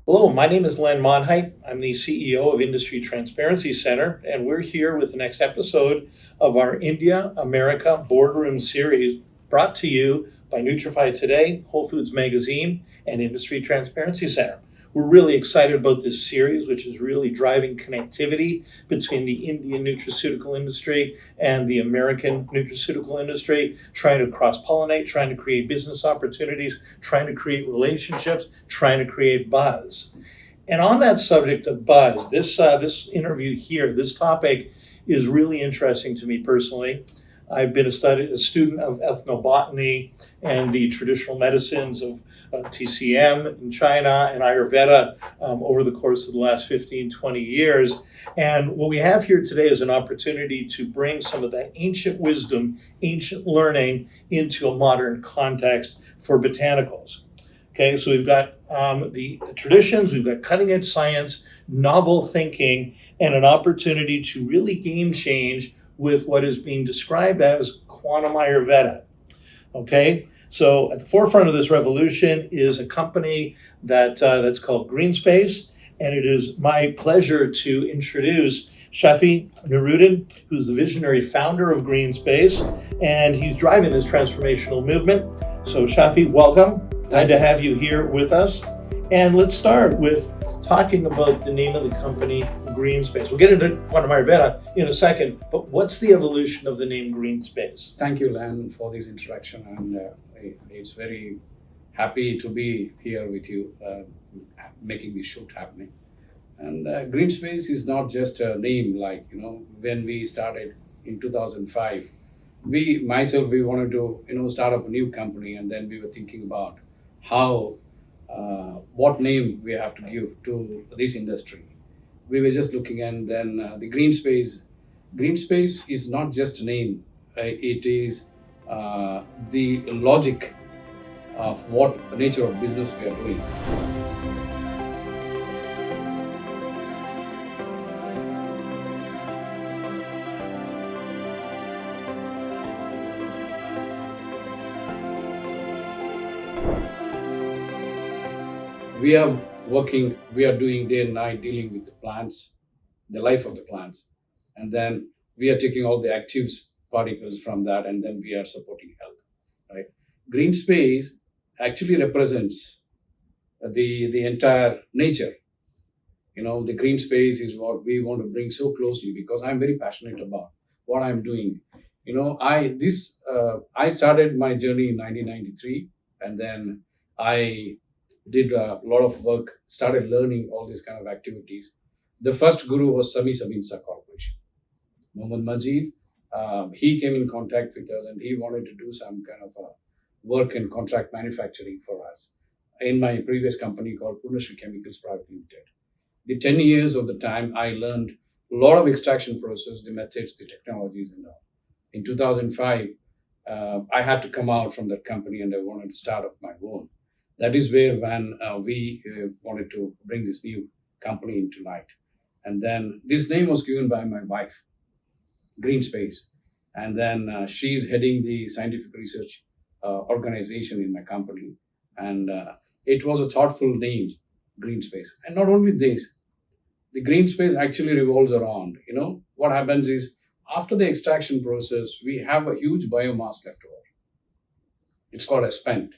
Hello, my name is Len Monheit. I'm the CEO of Industry Transparency Center, and we're here with the next episode of our India-America Boardroom series brought to you by Nutrify Today, WholeFoods Magazine, and Industry Transparency Center. We're really excited about this series, which is really driving connectivity between the Indian nutraceutical industry and the American nutraceutical industry, trying to cross-pollinate, trying to create business opportunities, trying to create relationships, trying to create buzz. And on that subject of buzz, this interview here, this topic is really interesting to me personally. I've been a student of ethnobotany and the traditional medicines of TCM in China and Ayurveda over the course of the last 15, 20 years. And what we have here today is an opportunity to bring some of that ancient wisdom, ancient learning into a modern context for botanicals. Okay, so we've got the traditions, we've got cutting edge science, novel thinking, and an opportunity to really game change with what is being described as Quantum Ayurveda. Okay, so at the forefront of this revolution is a company that's called Greenspace, and it is my pleasure to introduce Shafi Nuruddin, who's the visionary founder of Greenspace, and he's driving this transformational movement. So Shafi, welcome. Glad to have you here with us. And let's start with talking about the name of the company, Greenspace. We'll get into Quantum Ayurveda in a second, but what's the evolution of the name Greenspace? Thank you, Lan, for this introduction, and it's very happy to be here with you, making this shoot happening. And Greenspace is not just a name like, when we started in 2005, we wanted to, start up a new company, and then we were thinking about how, what name we have to give to this industry. We were just looking, and then the Greenspace is not just a name, it is the logic of what the nature of business we are doing. We are doing day and night dealing with the plants, the life of the plants. And then we are taking all the active particles from that, and then we are supporting health, right? Greenspace actually represents the entire nature. The green space is what we want to bring so closely, because I'm very passionate about what I'm doing. I started my journey in 1993, and then I did a lot of work, started learning all these kind of activities. The first guru was Sami Sabinsa Corporation. Mohammad Majid, he came in contact with us, and he wanted to do some kind of work in contract manufacturing for us in my previous company called Purnashri Chemicals Private Limited. The 10 years of the time, I learned a lot of extraction process, the methods, the technologies, and all. In 2005, I had to come out from that company, and I wanted to start up my own. That is where when we wanted to bring this new company into light. And then this name was given by my wife, Greenspace. And then she's heading the scientific research organization in my company. And it was a thoughtful name, Greenspace. And not only this, the Greenspace actually revolves around, what happens is after the extraction process, we have a huge biomass left over. It's called a spent.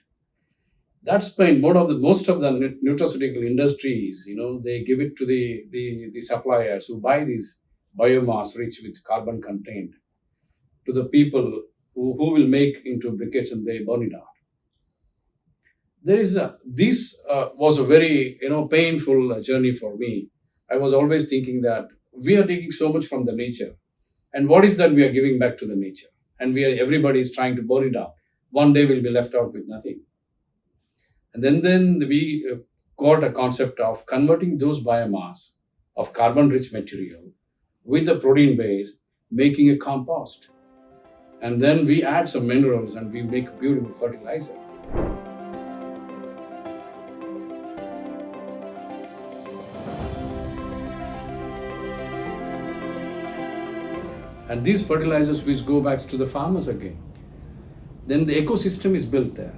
That spent, most of the nutraceutical industries, they give it to the suppliers who buy these biomass rich with carbon content to the people who will make into briquettes, and they burn it out. This was a very painful journey for me. I was always thinking that we are taking so much from the nature, and what is that we are giving back to the nature? And everybody is trying to burn it out. One day we'll be left out with nothing. And then we got a concept of converting those biomass of carbon-rich material with the protein base, making a compost. And then we add some minerals, and we make a beautiful fertilizer. And these fertilizers which go back to the farmers again. Then the ecosystem is built there.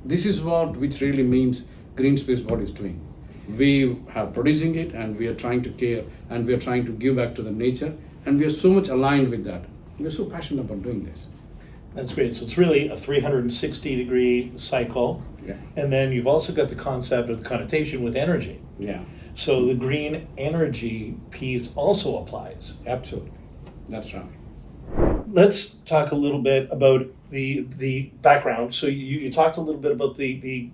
This is which really means Greenspace what is doing. We are producing it, and we are trying to care, and we are trying to give back to the nature, and we are so much aligned with that. We are so passionate about doing this. That's great. So it's really a 360-degree cycle. Yeah. And then you've also got the concept of the connotation with energy. Yeah. So the green energy piece also applies. Absolutely. That's right. Let's talk a little bit about the background. So you talked a little bit about the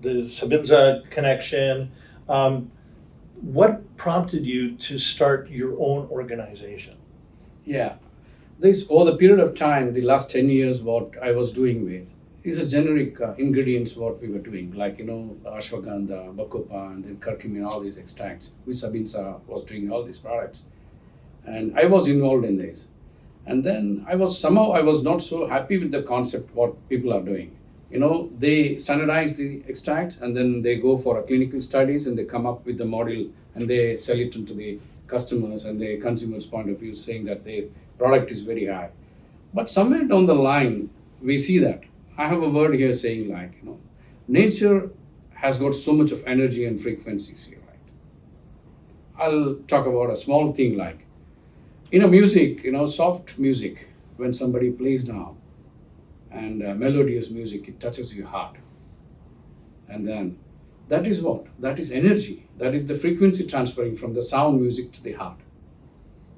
Sabinza connection. What prompted you to start your own organization? Yeah. This over the period of time, the last 10 years, what I was doing with is a generic ingredients what we were doing, like ashwagandha, bacopa, and then curcumin, all these extracts. We Sabinza was doing all these products, and I was involved in this. And then I was not so happy with the concept what people are doing. They standardize the extracts, and then they go for a clinical studies, and they come up with the model, and they sell it into the customers and the consumers' point of view, saying that their product is very high. But somewhere down the line, we see that. I have a word here saying nature has got so much of energy and frequencies here, right? I'll talk about a small thing like, music, soft music, when somebody plays now, and melodious music, it touches your heart. And then that is what? That is energy. That is the frequency transferring from the sound music to the heart.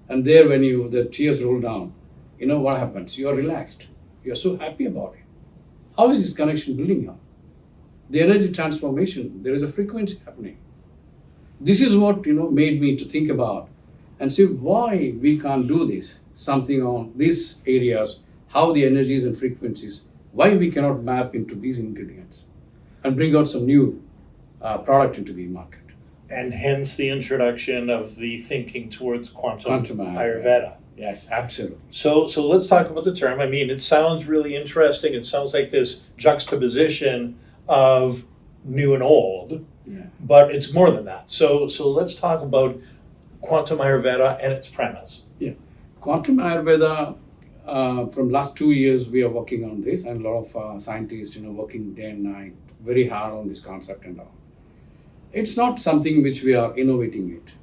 And there when the tears roll down, what happens? You are relaxed. You are so happy about it. How is this connection building up? The energy transformation, there is a frequency happening. This is what, made me to think about and see why we can't do this, something on these areas, how the energies and frequencies, why we cannot map into these ingredients and bring out some new product into the market. And hence the introduction of the thinking towards quantum Ayurveda. Yes, absolutely. So let's talk about the term. I mean, it sounds really interesting. It sounds like this juxtaposition of new and old, but it's more than that. So let's talk about quantum Ayurveda and its premise. Yeah, quantum Ayurveda. From last 2 years, we are working on this, and a lot of scientists, working day and night, very hard on this concept and all. It's not something which we are innovating it.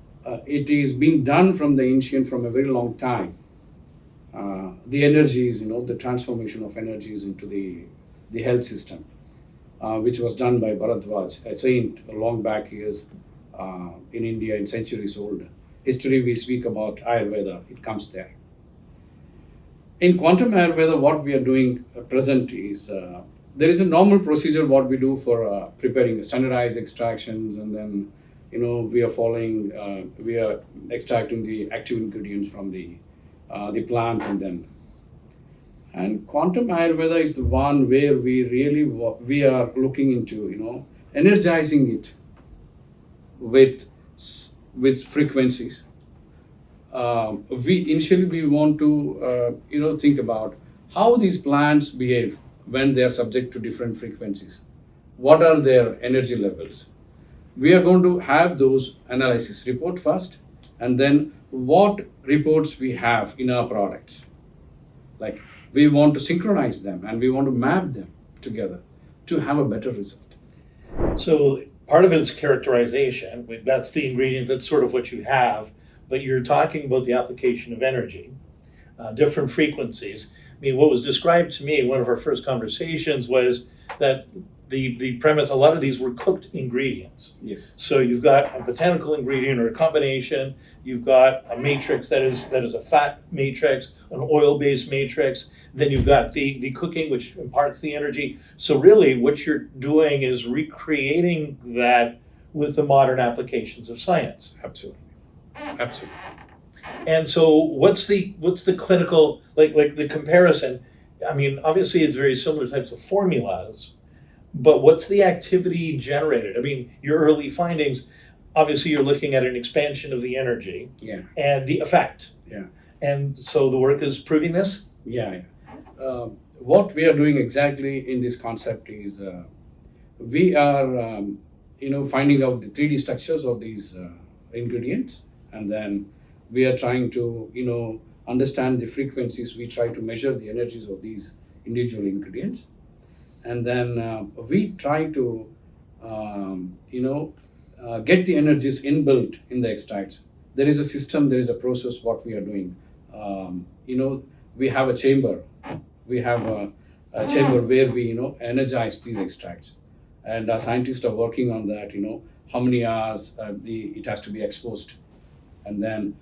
It is being done from the ancient, from a very long time. The energies, the transformation of energies into the health system, which was done by Bharadwaj, a saint, long back years in India, in centuries old. History we speak about Ayurveda, it comes there. In quantum Ayurveda, what we are doing present is, there is a normal procedure what we do for preparing standardized extractions, and then we are following, we are extracting the active ingredients from the plant, and quantum Ayurveda is the one where we are looking into energizing it with frequencies. We want to think about how these plants behave when they are subject to different frequencies. What are their energy levels? We are going to have those analysis report first, and then what reports we have in our products. Like, we want to synchronize them, and we want to map them together to have a better result. So part of it is characterization. That's the ingredients, that's sort of what you have, but you're talking about the application of energy, different frequencies. I mean, what was described to me in one of our first conversations was that the premise, a lot of these were cooked ingredients. Yes. So you've got a botanical ingredient or a combination, you've got a matrix that is a fat matrix, an oil-based matrix, then you've got the cooking, which imparts the energy. So really what you're doing is recreating that with the modern applications of science. Absolutely. Absolutely. And so what's the clinical, like the comparison? I mean, obviously it's very similar types of formulas, but what's the activity generated? I mean, your early findings, obviously you're looking at an expansion of the energy and the effect. Yeah. And so the work is proving this? Yeah. What we are doing exactly in this concept is we are, finding out the 3D structures of these ingredients, and then we are trying to, understand the frequencies. We try to measure the energies of these individual ingredients. And then we try to, get the energies inbuilt in the extracts. There is a system, there is a process what we are doing. We have a chamber. We have a chamber where we, energize these extracts. And our scientists are working on that, how many hours it has to be exposed. And then,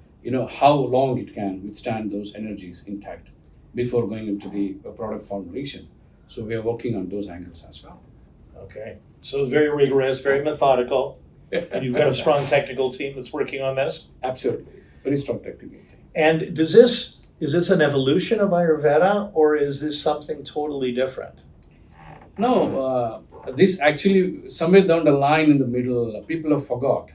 how long it can withstand those energies intact before going into the product formulation. So we are working on those angles as well. Okay. So it's very rigorous, very methodical. And you've got a strong technical team that's working on this? Absolutely. Very strong technical team. And is this an evolution of Ayurveda, or is this something totally different? No, this actually, somewhere down the line in the middle, people have forgot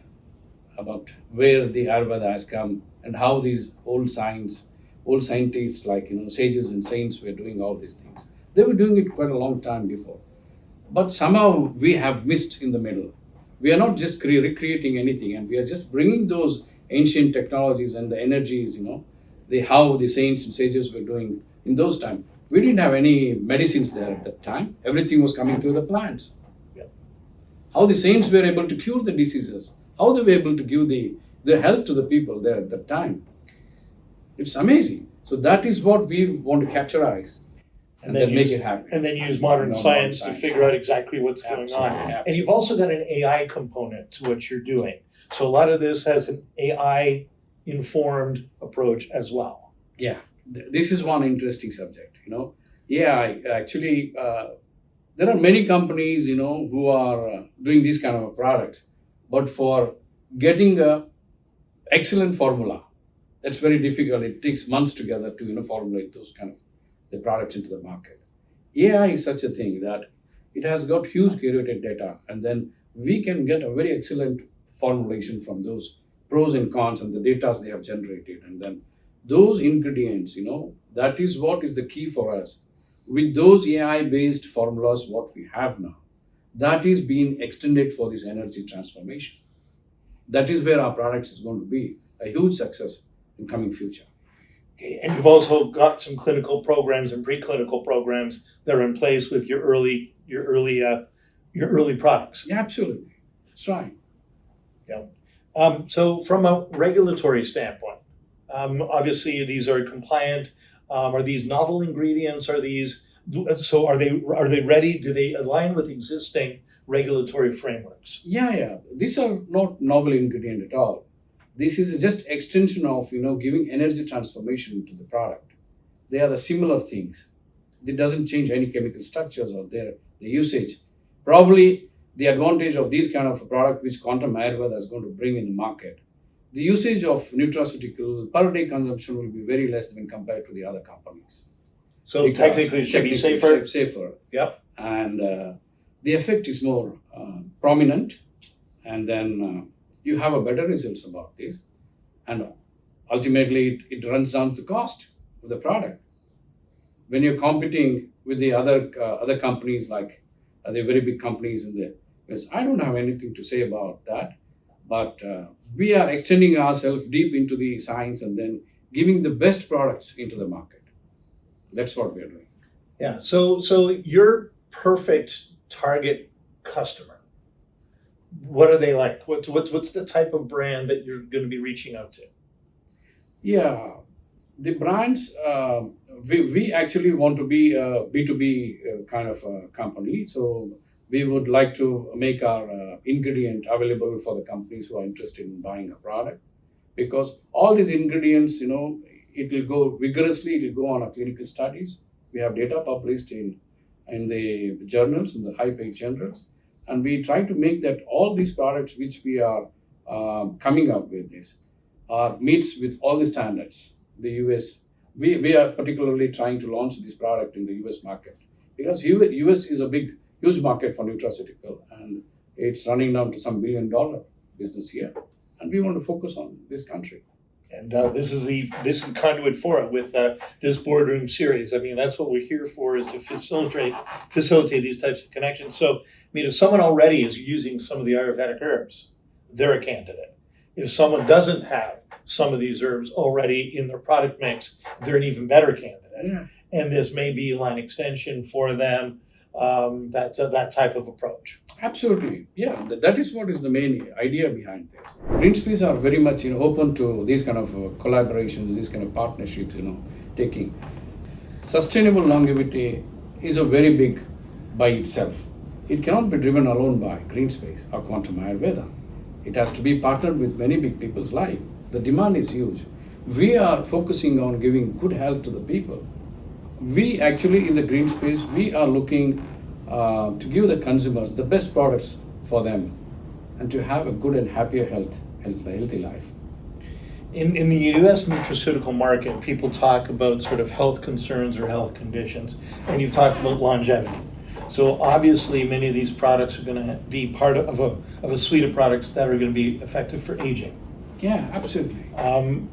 about where the Ayurveda has come and how these old scientists like, sages and saints were doing all these things. They were doing it quite a long time before. But somehow we have missed in the middle. We are not just recreating anything, and we are just bringing those ancient technologies and the energies, how the saints and sages were doing in those times. We didn't have any medicines there at that time. Everything was coming through the plants. Yeah. How the saints were able to cure the diseases, how they were able to give the health to the people there at that time. It's amazing. So that is what we want to capitalize and then make it happen. And then use modern science to figure out exactly what's going on. Absolutely. And you've also got an AI component to what you're doing. So a lot of this has an AI informed approach as well. Yeah, this is one interesting subject. AI actually, there are many companies who are doing these kind of products, but for getting a excellent formula, that's very difficult. It takes months together to formulate those kind of the products into the market. AI is such a thing that it has got huge curated data, and then we can get a very excellent formulation from those pros and cons and the data they have generated. And then those ingredients, that is what is the key for us. With those AI-based formulas, what we have now, that is being extended for this energy transformation. That is where our products is going to be a huge success in coming future. And you've also got some clinical programs and preclinical programs that are in place with your early products. Yeah, absolutely. That's right. Yeah. So from a regulatory standpoint, obviously these are compliant. Are these novel ingredients? Are they ready? Do they align with existing regulatory frameworks? Yeah. These are not novel ingredient at all. This is just extension of giving energy transformation to the product. They are the similar things. It doesn't change any chemical structures or the usage. Probably the advantage of these kind of a product which Quantum Ayurveda is going to bring in the market, the usage of nutraceutical per day consumption will be very less when compared to the other companies. So technically it should be safer. Safer. Yep. And the effect is more prominent, and then you have a better results about this. And ultimately it runs down the cost of the product. When you're competing with the other companies like the very big companies in the US, I don't have anything to say about that. But we are extending ourselves deep into the science and then giving the best products into the market. That's what we are doing. Yeah. So your perfect target customer, what are they like? What's the type of brand that you're going to be reaching out to? Yeah, the brands, we actually want to be a B2B kind of a company. So we would like to make our ingredient available for the companies who are interested in buying a product, because all these ingredients, it will go vigorously, it will go on our clinical studies. We have data published in the journals, in the high-paid journals, and we try to make that all these products which we are coming up with this meets with all the standards. The US, we are particularly trying to launch this product in the US market, because US is a huge market for nutraceutical, and it's running down to some $1 billion business here, and we want to focus on this country. And this is the conduit for it with this boardroom series. I mean, that's what we're here for, is to facilitate these types of connections. So, I mean, if someone already is using some of the Ayurvedic herbs, they're a candidate. If someone doesn't have some of these herbs already in their product mix, they're an even better candidate. Yeah. And this may be a line extension for them. that type of approach. Absolutely, yeah. That is what is the main idea behind this. Greenspace are very much open to these kind of collaborations, these kind of partnerships. Taking sustainable longevity is a very big by itself. It cannot be driven alone by Greenspace or Quantum Ayurveda. It has to be partnered with many big people's life. The demand is huge. We are focusing on giving good health to the people. We actually, in the Greenspace, we are looking to give the consumers the best products for them and to have a good and happier healthy life. In the U.S. nutraceutical market, people talk about sort of health concerns or health conditions, and you've talked about longevity. So obviously, many of these products are going to be part of a suite of products that are going to be effective for aging. Yeah, absolutely.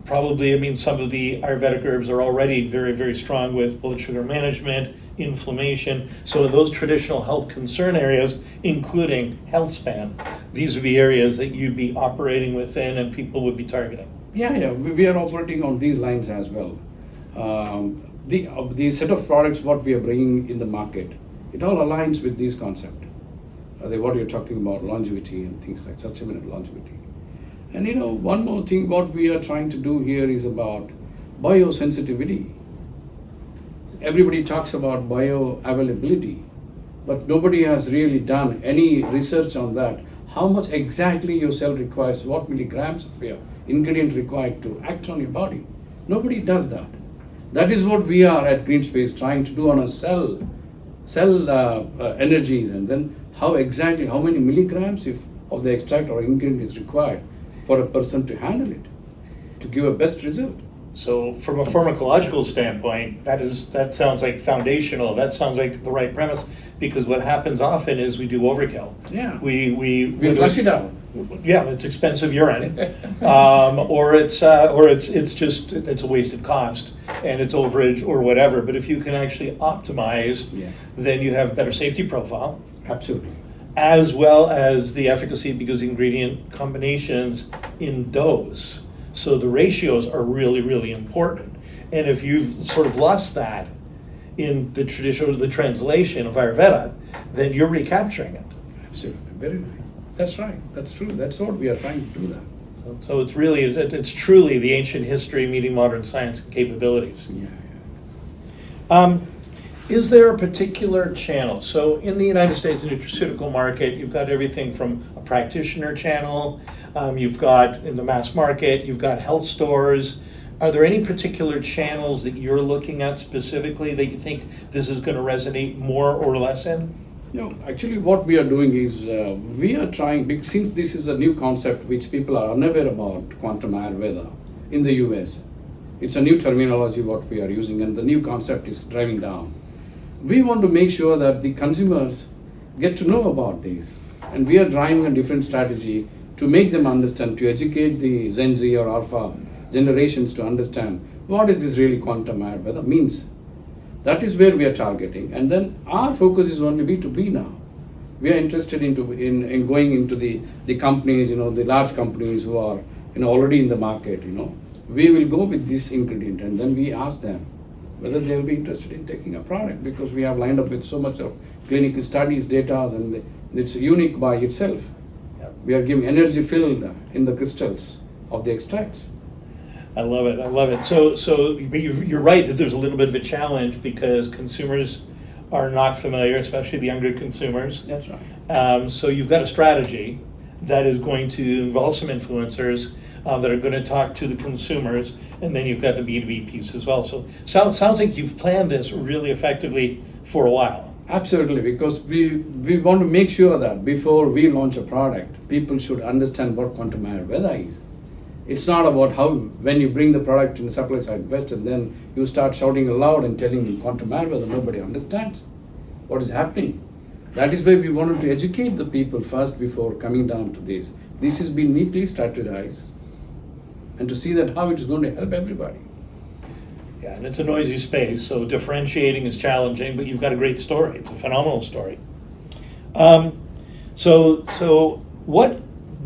Probably, some of the Ayurvedic herbs are already very, very strong with blood sugar management, inflammation. So in those traditional health concern areas, including health span, these would be areas that you'd be operating within and people would be targeting. Yeah, we are operating on these lines as well. The set of products what we are bringing in the market, it all aligns with this concept. What you're talking about, longevity and things like sustainable longevity. And one more thing, what we are trying to do here is about biosensitivity. Everybody talks about bioavailability, but nobody has really done any research on that. How much exactly your cell requires, what milligrams of your ingredient required to act on your body. Nobody does that. That is what we are at Greenspace trying to do on a cell energies, and then how many milligrams of the extract or ingredient is required for a person to handle it, to give a best result. So from a pharmacological standpoint, that sounds like foundational. That sounds like the right premise, because what happens often is we do overkill. Yeah. We flush it out. Yeah, it's expensive urine, or it's a wasted cost and it's overage or whatever. But if you can actually optimize, then you have a better safety profile. Absolutely. As well as the efficacy, because ingredient combinations in dose. So the ratios are really, really important. And if you've sort of lost that in the translation of Ayurveda, then you're recapturing it. Absolutely, very nice. That's right, that's true. That's what we are trying to do that. So it's truly the ancient history meeting modern science and capabilities. Yeah. Is there a particular channel? So in the United States nutraceutical market, you've got everything from a practitioner channel, you've got in the mass market, you've got health stores. Are there any particular channels that you're looking at specifically that you think this is going to resonate more or less in? No, actually what we are doing is we are trying, since this is a new concept which people are unaware about, Quantum Ayurveda in the US. It's a new terminology what we are using, and the new concept is driving down. We want to make sure that the consumers get to know about this, and we are driving a different strategy to make them understand, to educate the Gen Z or Alpha generations to understand what is this really Quantum Ayurveda means. That is where we are targeting, and then our focus is only B2B now. We are interested in going into the companies, the large companies who are already in the market. We will go with this ingredient, and then we ask them whether they will be interested in taking a product, because we have lined up with so much of clinical studies, data, and it's unique by itself. Yep. We are giving energy filled in the crystals of the extracts. I love it. So but you're right that there's a little bit of a challenge because consumers are not familiar, especially the younger consumers. That's right. So you've got a strategy that is going to involve some influencers that are going to talk to the consumers, and then you've got the B2B piece as well. So sounds like you've planned this really effectively for a while. Absolutely, because we want to make sure that before we launch a product, people should understand what Quantum Ayurveda is. It's not about when you bring the product in the supply side west and then you start shouting aloud and telling them Quantum Ayurveda, nobody understands what is happening. That is why we wanted to educate the people first before coming down to this. This has been neatly strategized, and to see that how it is going to help everybody. Yeah, and it's a noisy space, so differentiating is challenging, but you've got a great story. It's a phenomenal story. So what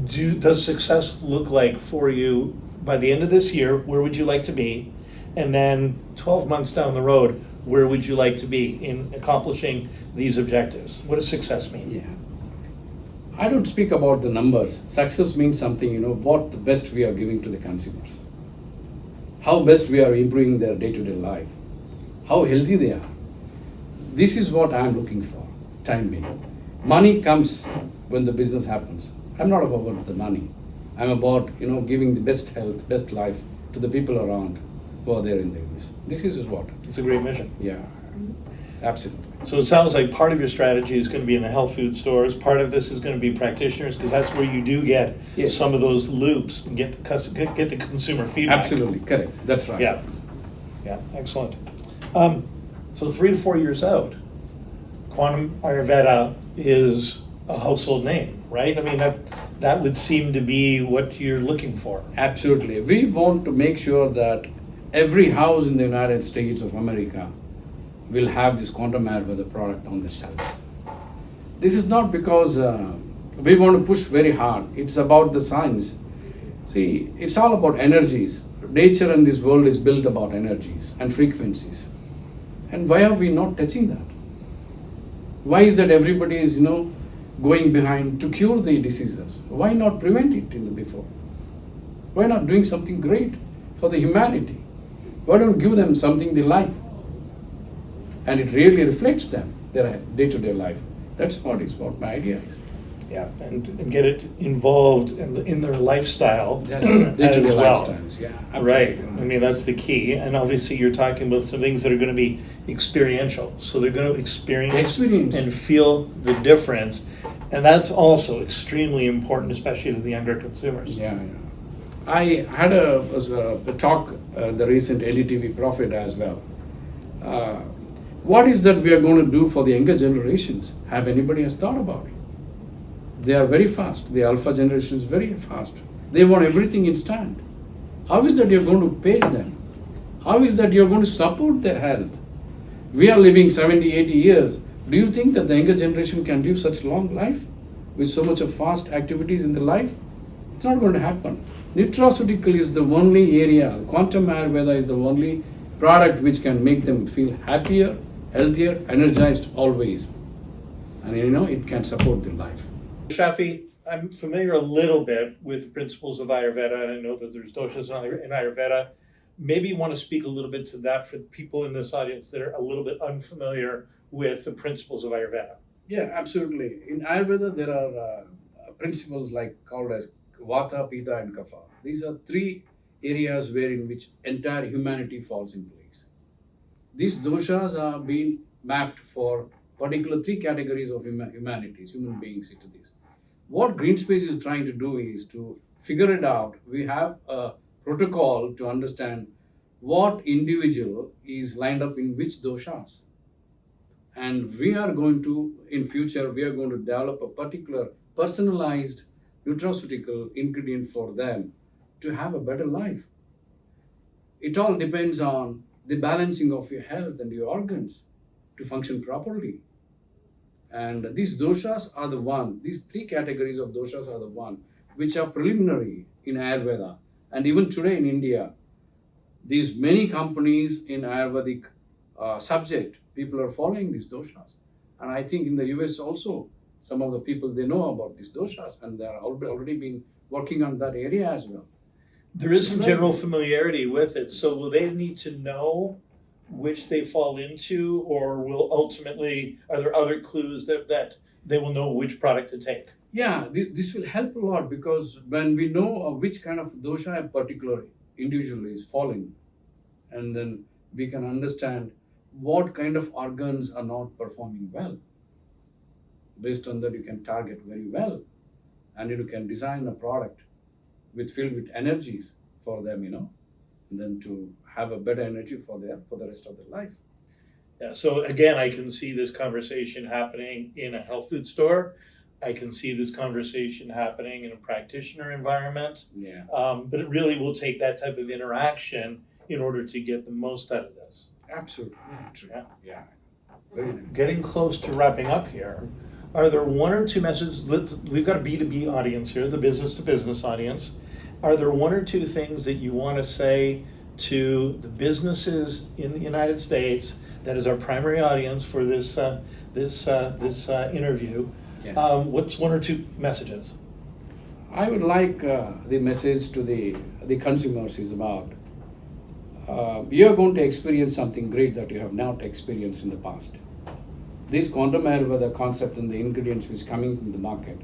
does success look like for you by the end of this year? Where would you like to be? And then 12 months down the road, where would you like to be in accomplishing these objectives? What does success mean? Yeah. I don't speak about the numbers. Success means something, what the best we are giving to the consumers. How best we are improving their day-to-day life. How healthy they are. This is what I'm looking for, time being. Money comes when the business happens. I'm not about the money. I'm about, giving the best health, best life to the people around who are there in the business. This is what. It's a great mission. Yeah, absolutely. So it sounds like part of your strategy is going to be in the health food stores. Part of this is going to be practitioners, because that's where you do get Yes. some of those loops and get the consumer feedback. Absolutely, correct. That's right. Yeah, excellent. So 3 to 4 years out, Quantum Ayurveda is a household name, right? I mean, that would seem to be what you're looking for. Absolutely. We want to make sure that every house in the United States of America will have this Quantum Ayurveda product on the shelves. This is not because we want to push very hard. It's about the science. See, it's all about energies. Nature and this world is built about energies and frequencies. And why are we not touching that? Why is that everybody is, going behind to cure the diseases? Why not prevent it in the before? Why not doing something great for the humanity? Why don't give them something they like? And it really reflects them, their day-to-day life. That's what my idea is. Yeah, and get it involved in their lifestyle Yes, as day-to-day well. lifestyles, yeah. Right. Absolutely. I mean, that's the key. And obviously, you're talking about some things that are going to be experiential. So they're going to experience and feel the difference. And that's also extremely important, especially to the younger consumers. Yeah. I had a talk, the recent NDTV Profit as well. What is that we are going to do for the younger generations? Have anybody has thought about it? They are very fast. The alpha generation is very fast. They want everything instant. How is that you're going to pace them? How is that you're going to support their health? We are living 70, 80 years. Do you think that the younger generation can live such long life with so much of fast activities in the life? It's not going to happen. Nutraceutical is the only area, Quantum Ayurveda is the only product which can make them feel happier, healthier, energized always. And it can support their life. Shafi, I'm familiar a little bit with the principles of Ayurveda, and I know that there's doshas in Ayurveda. Maybe you want to speak a little bit to that for the people in this audience that are a little bit unfamiliar with the principles of Ayurveda. Yeah, absolutely. In Ayurveda, there are principles called as Vata, Pitta, and Kapha. These are 3 areas in which entire humanity falls in place. These doshas are being mapped for particular 3 categories of humanities, human beings into this. What Greenspace is trying to do is to figure it out. We have a protocol to understand what individual is lined up in which doshas. And we are going to, in future, we are going to develop a particular personalized nutraceutical ingredient for them to have a better life. It all depends on the balancing of your health and your organs to function properly. And these doshas are these 3 categories of doshas are the one which are preliminary in Ayurveda. And even today in India, these many companies in Ayurvedic subject, people are following these doshas. And I think in the US also, some of the people, they know about these doshas and they are already been working on that area as well. There is some general familiarity with it. So will they need to know which they fall into, or are there other clues that they will know which product to take? Yeah, this will help a lot, because when we know which kind of dosha a particular individual is falling, and then we can understand what kind of organs are not performing well. Based on that, you can target very well, and you can design a product filled with energies for them, and then to have a better energy for the rest of their life. Yeah, so again, I can see this conversation happening in a health food store. I can see this conversation happening in a practitioner environment. Yeah. But it really will take that type of interaction in order to get the most out of this. Absolutely. Yeah. Getting close to wrapping up here, are there 1 or 2 messages? We've got a B2B audience here, the business to business audience. Are there 1 or 2 things that you want to say to the businesses in the United States that is our primary audience for this interview. Yeah. What's one or two messages? I would like the message to the consumers is about you're going to experience something great that you have not experienced in the past. This Quantum Ayurveda concept and the ingredients which is coming from the market,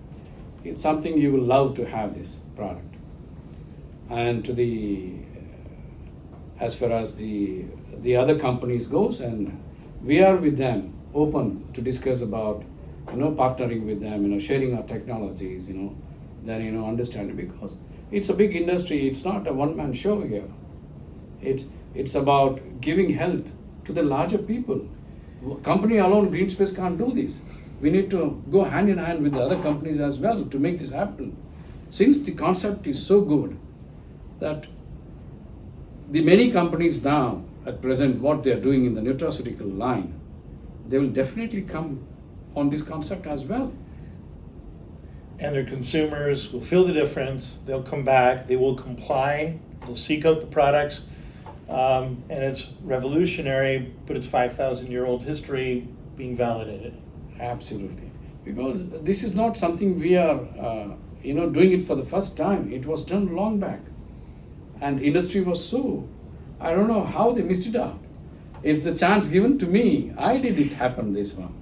it's something you will love to have this product. And to the as far as the other companies goes, and we are with them open to discuss about partnering with them, sharing our technologies, then understanding, because it's a big industry. It's not a one-man show here. It's about giving health to the larger people. Company alone, Greenspace, can't do this. We need to go hand in hand with the other companies as well to make this happen. Since the concept is so good that the many companies now at present, what they are doing in the nutraceutical line, they will definitely come on this concept as well. And their consumers will feel the difference. They'll come back. They will comply. They'll seek out the products. And it's revolutionary, but it's 5,000-year-old history being validated. Absolutely. Because this is not something we are, doing it for the first time. It was done long back. And industry was so, I don't know how they missed it out. It's the chance given to me. I did it happen, this one.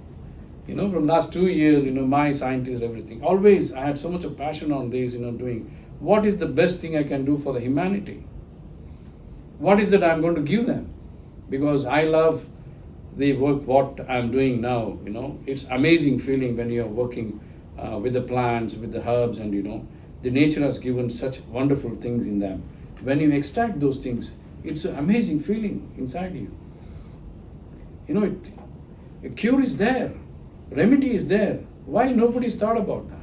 From last 2 years, my scientists, everything. Always, I had so much of passion on this, doing what is the best thing I can do for the humanity. What is that I'm going to give them? Because I love the work, what I'm doing now, It's amazing feeling when you're working with the plants, with the herbs, and, the nature has given such wonderful things in them. When you extract those things, it's an amazing feeling inside you. A cure is there. Remedy is there. Why nobody's thought about that?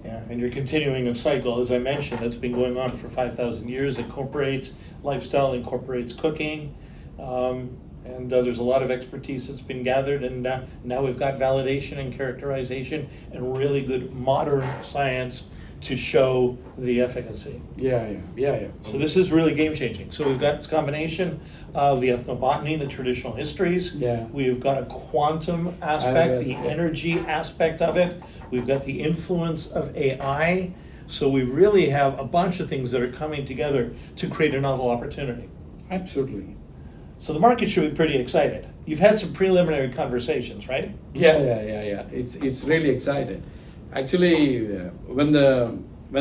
Yeah, and you're continuing a cycle, as I mentioned, that's been going on for 5,000 years. It incorporates lifestyle, incorporates cooking, and there's a lot of expertise that's been gathered, and now we've got validation and characterization and really good modern science to show the efficacy. Yeah. So this is really game-changing. So we've got this combination of the ethnobotany, the traditional histories. Yeah. We've got a quantum aspect, the energy aspect of it. We've got the influence of AI. So we really have a bunch of things that are coming together to create a novel opportunity. Absolutely. So the market should be pretty excited. You've had some preliminary conversations, right? Yeah. It's really exciting. Actually, when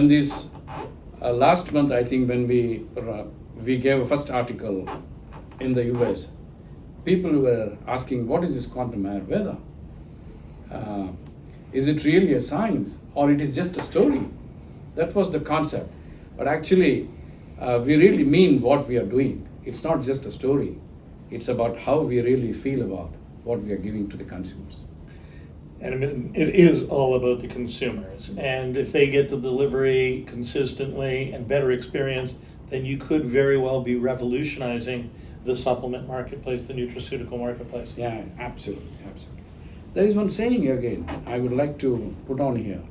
this last month, I think when we gave a first article in the US, people were asking, what is this Quantum Ayurveda? Is it really a science or it is just a story? That was the concept. But actually, we really mean what we are doing. It's not just a story. It's about how we really feel about what we are giving to the consumers. And it is all about the consumers. And if they get the delivery consistently and better experience, then you could very well be revolutionizing the supplement marketplace, the nutraceutical marketplace. Yeah, absolutely. There is one saying again I would like to put on here.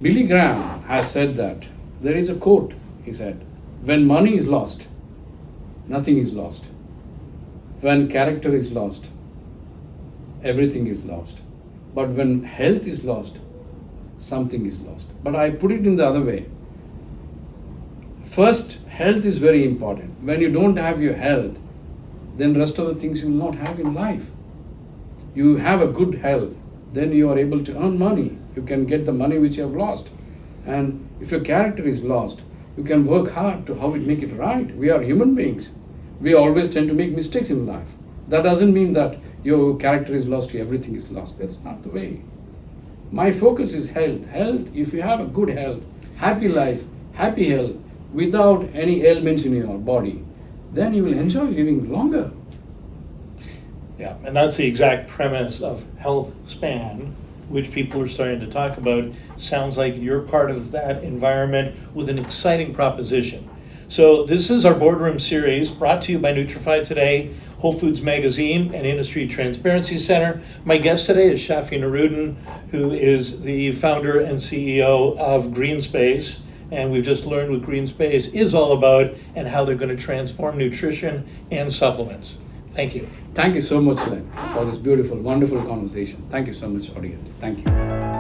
Billy Graham has said that. There is a quote, he said, when money is lost, nothing is lost. When character is lost, everything is lost. But when health is lost, something is lost. But I put it in the other way. First, health is very important. When you don't have your health, then rest of the things you will not have in life. You have a good health, then you are able to earn money. You can get the money which you have lost. And if your character is lost, you can work hard to how it make it right. We are human beings. We always tend to make mistakes in life. That doesn't mean that your character is lost, everything is lost. That's not the way. My focus is health. Health, if you have a good health, happy life, happy health, without any ailments in your body, then you will enjoy living longer. Yeah, and that's the exact premise of Health Span, which people are starting to talk about. Sounds like you're part of that environment with an exciting proposition. So this is our boardroom series brought to you by Nutrify today, WholeFoods Magazine, and Industry Transparency Center. My guest today is Shafi Nuruddin, who is the founder and CEO of Greenspace. And we've just learned what Greenspace is all about and how they're going to transform nutrition and supplements. Thank you. Thank you so much, Len, for this beautiful, wonderful conversation. Thank you so much, audience. Thank you.